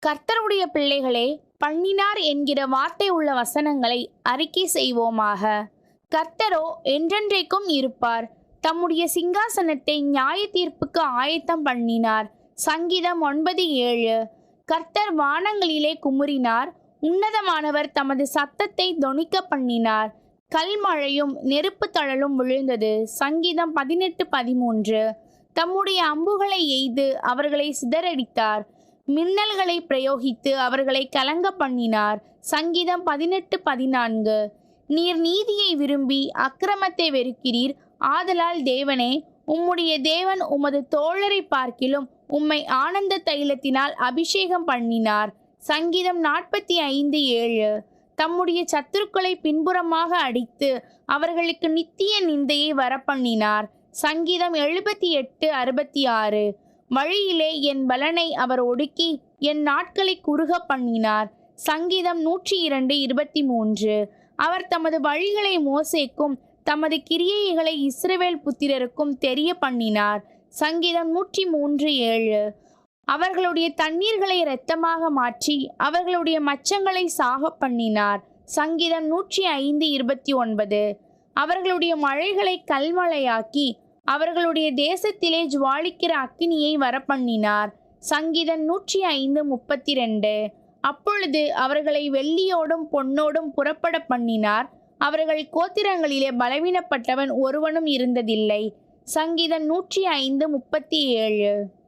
கர்த்தருடைய பிள்ளைகளே, பண்ணினார் என்கிற வார்த்தை உள்ள வசனங்களை அறிக்கை செய்வோமாக. கர்த்தரோ என்றென்றைக்கும் இருப்பார். தம்முடைய சிங்காசனத்தை நியாய தீர்ப்புக்கு ஆயத்தம் பண்ணினார். சங்கீதம் 9:7. கர்த்தர் வானங்களிலே குமுறினார். உன்னதமானவர் தமது சத்தத்தை தொனிக்க பண்ணினார். கல்மழையும் நெருப்பு தழலும் விழுந்தது. சங்கீதம் 18:13. தம்முடைய அம்புகளை எய்து அவர்களை சிதறடித்தார். மின்னல்களை பிரயோகித்து அவர்களை கலங்க பண்ணினார். சங்கீதம் 18:14. நீர் நீதியை விரும்பி அக்கிரமத்தை வெறுக்கிறீர். ஆதலால் தேவனே, உம்முடைய தேவன் உமது தோழரை பார்க்கிலும் உம்மை ஆனந்த தைலத்தினால் அபிஷேகம் பண்ணினார். சங்கீதம் 45:7. தம்முடைய சத்துருக்களை பின்புறமாக அடித்து அவர்களுக்கு நித்திய நிந்தையை வரப்பண்ணினார். சங்கீதம் 78:66. வழியிலே என் பலனை அவர் ஒடுக்கி என் நாட்களை குறுக பண்ணினார். சங்கீதம் 102:23. அவர் தமது வழிகளை மோசேக்கும் தமது கிரியைகளை இஸ்ரவேல் புத்திரருக்கும் தெரிய பண்ணினார். சங்கீதம் 103:7. அவர்களுடைய தண்ணீர்களை இரத்தமாக மாற்றி அவர்களுடைய மச்சங்களை சாக பண்ணினார். சங்கீதம் 105:29. அவர்களுடைய மழைகளை கல்மழையாக்கி அவர்களுடைய தேசத்திலே ஜுவாலிக்கிற அக்கினியை வரப்பண்ணினார். சங்கீதம் 105:32. அப்பொழுது அவர்களை வெள்ளியோடும் பொன்னோடும் புறப்பட பண்ணினார். அவர்கள் கோத்திரங்களிலே பலவீனப்பட்டவன் ஒருவனும் இருந்ததில்லை. சங்கீதம் 105:37.